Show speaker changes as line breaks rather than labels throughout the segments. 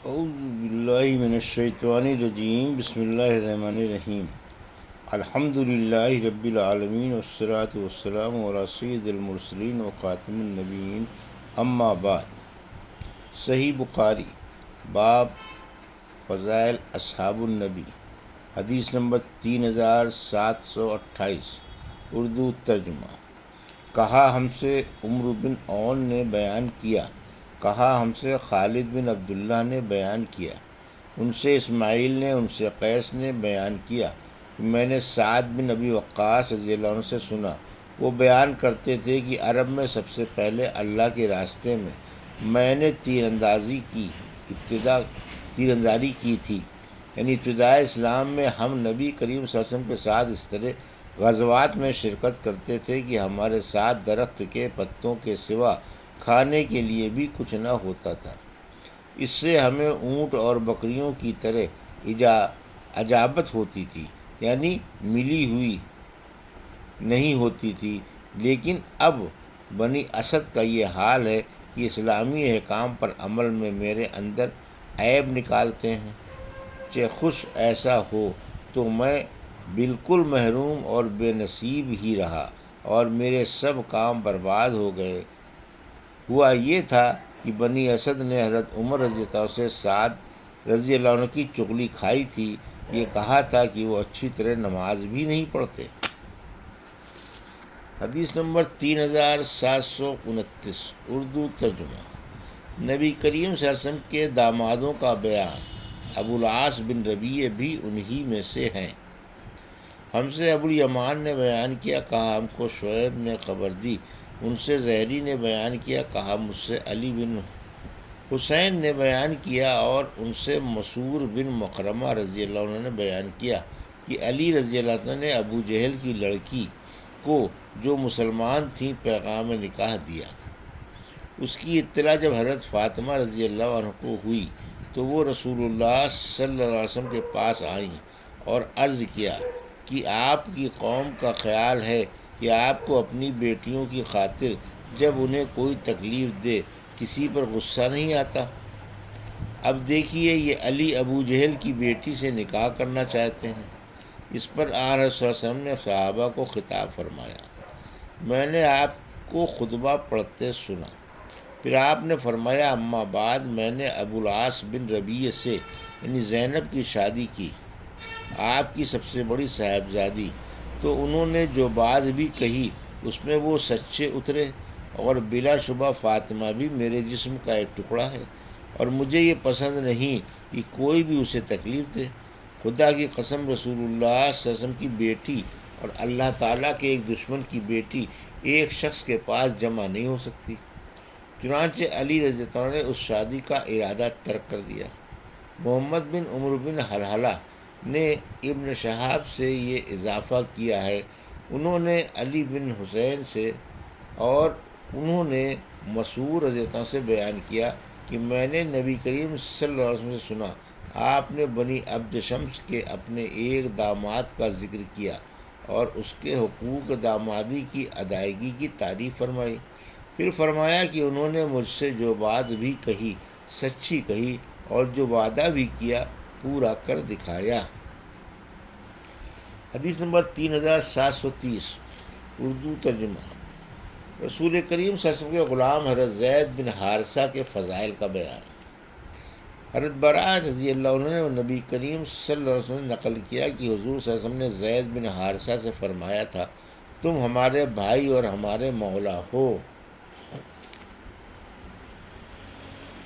اعوذ باللہ من الشیطان الرجیم، بسم اللہ الرحمن الرحیم۔ الحمد للہ رب العالمین والصلاۃ والسلام علی سید المرسلین و خاتم النبیین، اما بعد۔ صحیح بخاری، باب فضائل اصحاب النبی، حدیث نمبر 3728، اردو ترجمہ۔ کہا ہم سے عمرو بن عون نے بیان کیا، کہا ہم سے خالد بن عبداللہ نے بیان کیا، ان سے اسماعیل نے، ان سے قیس نے بیان کیا کہ میں نے سعد بن ابی وقاص رضی اللہ عنہ سے سنا، وہ بیان کرتے تھے کہ عرب میں سب سے پہلے اللہ کے راستے میں نے تیر اندازی کی تھی، یعنی ابتدائے اسلام میں ہم نبی کریم صلی اللہ علیہ وسلم کے ساتھ اس طرح غزوات میں شرکت کرتے تھے کہ ہمارے ساتھ درخت کے پتوں کے سوا کھانے کے لیے بھی کچھ نہ ہوتا تھا۔ اس سے ہمیں اونٹ اور بکریوں کی طرح اجابت ہوتی تھی، یعنی ملی ہوئی نہیں ہوتی تھی۔ لیکن اب بنی اسد کا یہ حال ہے کہ اسلامی احکام پر عمل میں میرے اندر عیب نکالتے ہیں۔ چہ خوش ایسا ہو تو میں بالکل محروم اور بے نصیب ہی رہا اور میرے سب کام برباد ہو گئے۔ ہوا یہ تھا کہ بنی اسد نے حضرت عمر رضی اللہ عنہ سے سعد رضی اللہ عنہ کی چغلی کھائی تھی، یہ کہا تھا کہ وہ اچھی طرح نماز بھی نہیں پڑھتے۔ حدیث نمبر 3729، اردو ترجمہ۔ نبی کریم صلی اللہ علیہ وسلم کے دامادوں کا بیان۔ ابو العاص بن ربیعہ بھی انہی میں سے ہیں۔ ہم سے ابو الیمان نے بیان کیا، کہا ہم کو شعیب نے خبر دی، ان سے زہری نے بیان کیا، کہا مجھ سے علی بن حسین نے بیان کیا، اور ان سے مسعور بن مخرمہ رضی اللہ عنہ نے بیان کیا کہ علی رضی اللہ عنہ نے ابو جہل کی لڑکی کو جو مسلمان تھیں پیغام نکاح دیا۔ اس کی اطلاع جب حضرت فاطمہ رضی اللہ عنہ کو ہوئی تو وہ رسول اللہ صلی اللہ علیہ وسلم کے پاس آئیں اور عرض کیا کہ آپ کی قوم کا خیال ہے کہ آپ کو اپنی بیٹیوں کی خاطر جب انہیں کوئی تکلیف دے کسی پر غصہ نہیں آتا؟ اب دیکھیے یہ علی ابو جہل کی بیٹی سے نکاح کرنا چاہتے ہیں۔ اس پر آن رسول صلی اللہ علیہ وسلم نے صحابہ کو خطاب فرمایا، میں نے آپ کو خطبہ پڑھتے سنا۔ پھر آپ نے فرمایا، اما بعد، میں نے ابو العاص بن ربیعہ سے یعنی زینب کی شادی کی، آپ کی سب سے بڑی صاحبزادی، تو انہوں نے جو بات بھی کہی اس میں وہ سچے اترے، اور بلا شبہ فاطمہ بھی میرے جسم کا ایک ٹکڑا ہے، اور مجھے یہ پسند نہیں کہ کوئی بھی اسے تکلیف دے۔ خدا کی قسم، رسول اللہ صلی اللہ علیہ وسلم کی بیٹی اور اللہ تعالیٰ کے ایک دشمن کی بیٹی ایک شخص کے پاس جمع نہیں ہو سکتی۔ چنانچہ علی رضی اللہ عنہ نے اس شادی کا ارادہ ترک کر دیا۔ محمد بن عمر بن حلحلہ نے ابن شہاب سے یہ اضافہ کیا ہے، انہوں نے علی بن حسین سے اور انہوں نے مسعود رضی اللہ عنہ سے بیان کیا کہ میں نے نبی کریم صلی اللہ علیہ وسلم سے سنا، آپ نے بنی عبد شمس کے اپنے ایک داماد کا ذکر کیا اور اس کے حقوق دامادی کی ادائیگی کی تعریف فرمائی۔ پھر فرمایا کہ انہوں نے مجھ سے جو بات بھی کہی سچی کہی، اور جو وعدہ بھی کیا پورا کر دکھایا۔ حدیث نمبر 3730، اردو ترجمہ۔ رسول کریم صلی اللہ علیہ وسلم کے غلام حضرت زید بن حارثہ کے فضائل کا بیان۔ حضرت براء رضی اللہ عنہ نے نبی کریم صلی اللہ علیہ وسلم نے نقل کیا کہ حضور صلی اللہ علیہ وسلم نے زید بن حارثہ سے فرمایا تھا، تم ہمارے بھائی اور ہمارے مولا ہو۔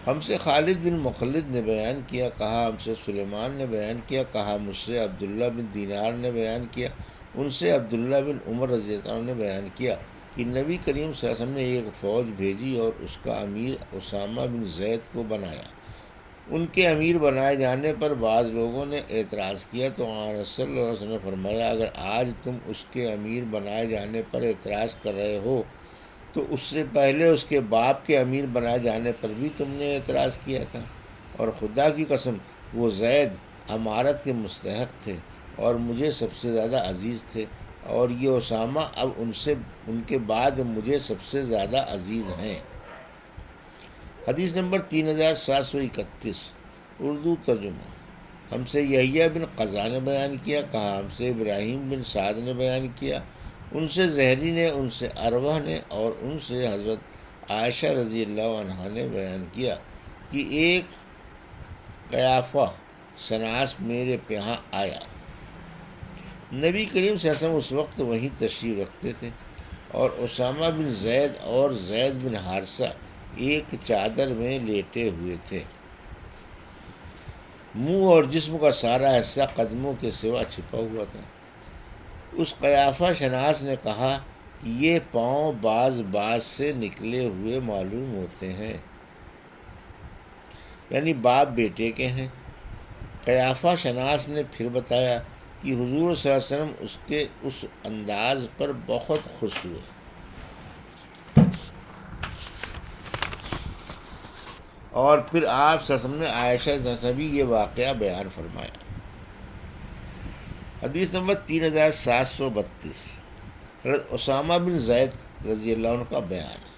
ہم سے خالد بن مخلد نے بیان کیا، کہا ہم سے سلیمان نے بیان کیا، کہا مجھ سے عبداللہ بن دینار نے بیان کیا، ان سے عبداللہ بن عمر رضی اللہ عنہ نے بیان کیا کہ نبی کریم صلی اللہ علیہ وسلم نے ایک فوج بھیجی اور اس کا امیر اسامہ بن زید کو بنایا۔ ان کے امیر بنائے جانے پر بعض لوگوں نے اعتراض کیا تو آن صلی اللہ علیہ وسلم نے فرمایا، اگر آج تم اس کے امیر بنائے جانے پر اعتراض کر رہے ہو تو اس سے پہلے اس کے باپ کے امیر بنائے جانے پر بھی تم نے اعتراض کیا تھا، اور خدا کی قسم وہ زید امارت کے مستحق تھے اور مجھے سب سے زیادہ عزیز تھے، اور یہ اسامہ اب ان کے بعد مجھے سب سے زیادہ عزیز ہیں۔ حدیث نمبر 3731، اردو ترجمہ: ہم سے یحییٰ بن قزا نے بیان کیا، کہا ہم سے ابراہیم بن سعد نے بیان کیا، ان سے زہری نے، ان سے عروہ نے، اور ان سے حضرت عائشہ رضی اللہ عنہا نے بیان کیا کہ ایک قیافہ شناس میرے یہاں آیا۔ نبی کریم صلی اللہ علیہ وسلم اس وقت وہیں تشریف رکھتے تھے، اور اسامہ بن زید اور زید بن حارثہ ایک چادر میں لیٹے ہوئے تھے۔ منہ اور جسم کا سارا حصہ قدموں کے سوا چھپا ہوا تھا۔ اس قیافہ شناس نے کہا کہ یہ پاؤں باز باز سے نکلے ہوئے معلوم ہوتے ہیں، یعنی باپ بیٹے کے ہیں۔ قیافہ شناس نے پھر بتایا کہ حضور صلی اللہ علیہ وسلم اس کے اس انداز پر بہت خوش ہوئے۔ اور پھر آپ صلی اللہ علیہ وسلم نے عائشہ سے بھی یہ واقعہ بیان فرمایا۔ حدیث نمبر 3732، حضرت اسامہ بن زید رضی اللہ عنہ کا بیان۔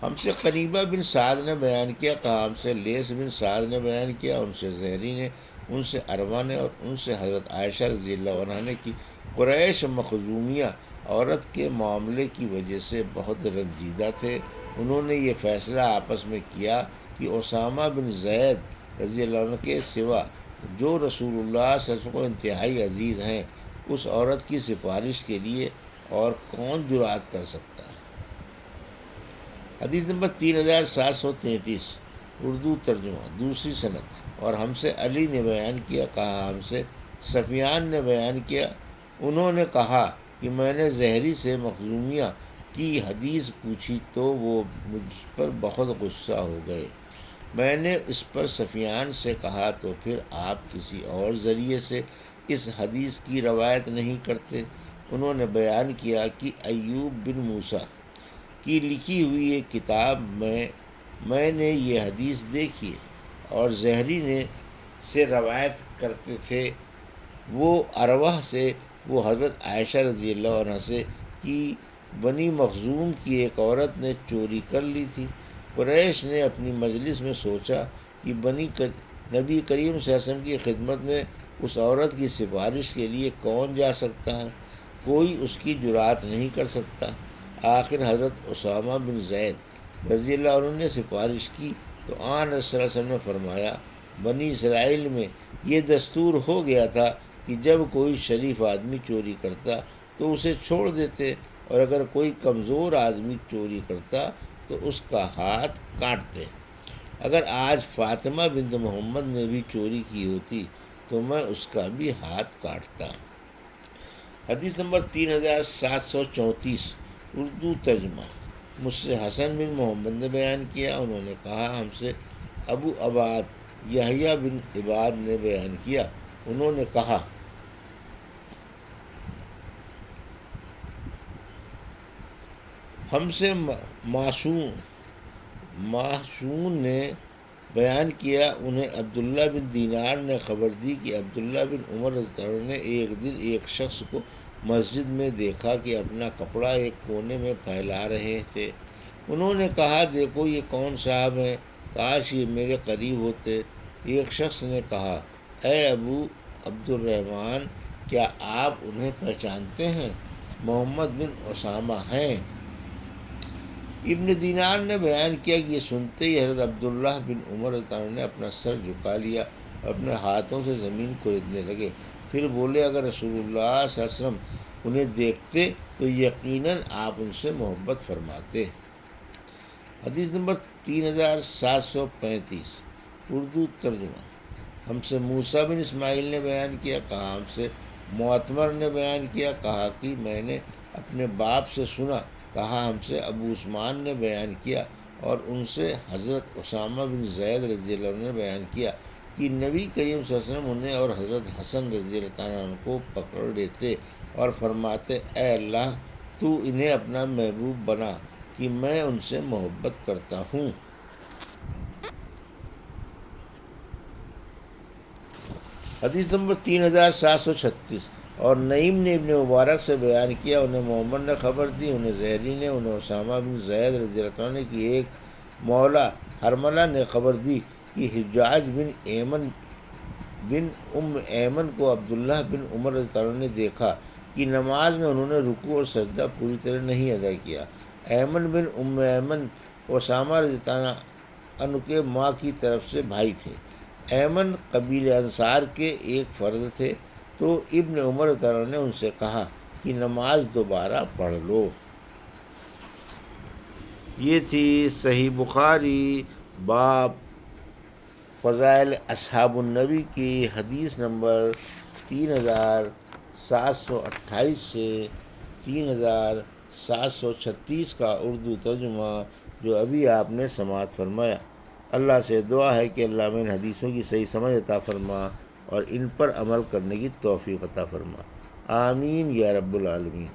ہم سے قنیبہ بن سعد نے بیان کیا، کہا ہم سے لیث بن سعد نے بیان کیا، ان سے زہری نے، ان سے عروہ نے، اور ان سے حضرت عائشہ رضی اللہ عنہا نے کہ قریش مخزومیہ عورت کے معاملے کی وجہ سے بہت رنجیدہ تھے۔ انہوں نے یہ فیصلہ آپس میں کیا کہ اسامہ بن زید رضی اللہ عنہ کے سوا جو رسول اللہ صلی اللہ علیہ وسلم کو انتہائی عزیز ہیں، اس عورت کی سفارش کے لیے اور کون جرأت کر سکتا ہے۔ حدیث نمبر 3733، اردو ترجمہ دوسری سند۔ اور ہم سے علی نے بیان کیا، کہا ہم سے سفیان نے بیان کیا، انہوں نے کہا کہ میں نے زہری سے مخزومیہ کی حدیث پوچھی تو وہ مجھ پر بہت غصہ ہو گئے۔ میں نے اس پر سفیان سے کہا تو پھر آپ کسی اور ذریعے سے اس حدیث کی روایت نہیں کرتے؟ انہوں نے بیان کیا کہ ایوب بن موسیٰ کی لکھی ہوئی ایک کتاب میں نے یہ حدیث دیکھی اور زہری نے سے روایت کرتے تھے، وہ عروہ سے، وہ حضرت عائشہ رضی اللہ عنہ سے کہ بنی مخزوم کی ایک عورت نے چوری کر لی تھی۔ قریش نے اپنی مجلس میں سوچا کہ نبی کریم صلی اللہ علیہ وسلم کی خدمت میں اس عورت کی سفارش کے لیے کون جا سکتا ہے؟ کوئی اس کی جرأت نہیں کر سکتا۔ آخر حضرت اسامہ بن زید رضی اللہ عنہ نے سفارش کی تو آن صلی اللہ علیہ وسلم نے فرمایا، بنی اسرائیل میں یہ دستور ہو گیا تھا کہ جب کوئی شریف آدمی چوری کرتا تو اسے چھوڑ دیتے، اور اگر کوئی کمزور آدمی چوری کرتا تو اس کا ہاتھ کاٹتے۔ اگر آج فاطمہ بنت محمد نے بھی چوری کی ہوتی تو میں اس کا بھی ہاتھ کاٹتا۔ حدیث نمبر 3734، اردو ترجمہ۔ مجھ سے حسن بن محمد نے بیان کیا، انہوں نے کہا ہم سے ابو عباد یحییٰ بن عباد نے بیان کیا، انہوں نے کہا ہم سے معصوم نے بیان کیا، انہیں عبداللہ بن دینار نے خبر دی کہ عبداللہ بن عمر رضی اللہ عنہ نے ایک دن ایک شخص کو مسجد میں دیکھا کہ اپنا کپڑا ایک کونے میں پھیلا رہے تھے۔ انہوں نے کہا دیکھو یہ کون صاحب ہیں، کاش یہ میرے قریب ہوتے۔ ایک شخص نے کہا اے ابو عبد الرحمن، کیا آپ انہیں پہچانتے ہیں؟ محمد بن اسامہ ہیں۔ ابن دینار نے بیان کیا کہ یہ سنتے ہی حضرت عبداللہ بن عمر رضی اللہ عنہ نے اپنا سر جھکا لیا اور اپنے ہاتھوں سے زمین کو ردنے لگے، پھر بولے اگر رسول اللہ صلی اللہ علیہ وسلم انہیں دیکھتے تو یقیناً آپ ان سے محبت فرماتے۔ حدیث نمبر 3735، اردو ترجمہ۔ ہم سے موسیٰ بن اسماعیل نے بیان کیا، کہا ہم سے معتمر نے بیان کیا، کہا کہ میں نے اپنے باپ سے سنا، کہا ہم سے ابو عثمان نے بیان کیا اور ان سے حضرت اسامہ بن زید رضی اللہ عنہ نے بیان کیا کہ نبی کریم صلی اللہ علیہ وسلم انہیں اور حضرت حسن رضی اللہ عنہ کو پکڑ لیتے اور فرماتے اے اللہ تو انہیں اپنا محبوب بنا کہ میں ان سے محبت کرتا ہوں۔ حدیث نمبر 3736، اور نعیم نے ابن مبارک سے بیان کیا، انہیں محمد نے خبر دی، انہیں زہری نے، انہیں اسامہ بن زید رضی اللہ عنہ کی ایک مولا حرملہ نے خبر دی کہ حجاج بن ام ایمن کو عبداللہ بن عمر رضی اللہ عنہ نے دیکھا کہ نماز میں انہوں نے رکوع اور سجدہ پوری طرح نہیں ادا کیا۔ ایمن بن ام ایمن اسامہ رضی اللہ عنہ کے ماں کی طرف سے بھائی تھے۔ ایمن قبیلہ انصار کے ایک فرد تھے، تو ابن عمر رضی اللہ عنہ نے ان سے کہا کہ نماز دوبارہ پڑھ لو۔ یہ تھی صحیح بخاری باب فضائل اصحاب النبی کی حدیث نمبر 3728 سے 3736 کا اردو ترجمہ جو ابھی آپ نے سماعت فرمایا۔ اللہ سے دعا ہے کہ اللہ میں ان حدیثوں کی صحیح سمجھ عطا فرما اور ان پر عمل کرنے کی توفیق عطا فرما۔ آمین یا رب العالمین۔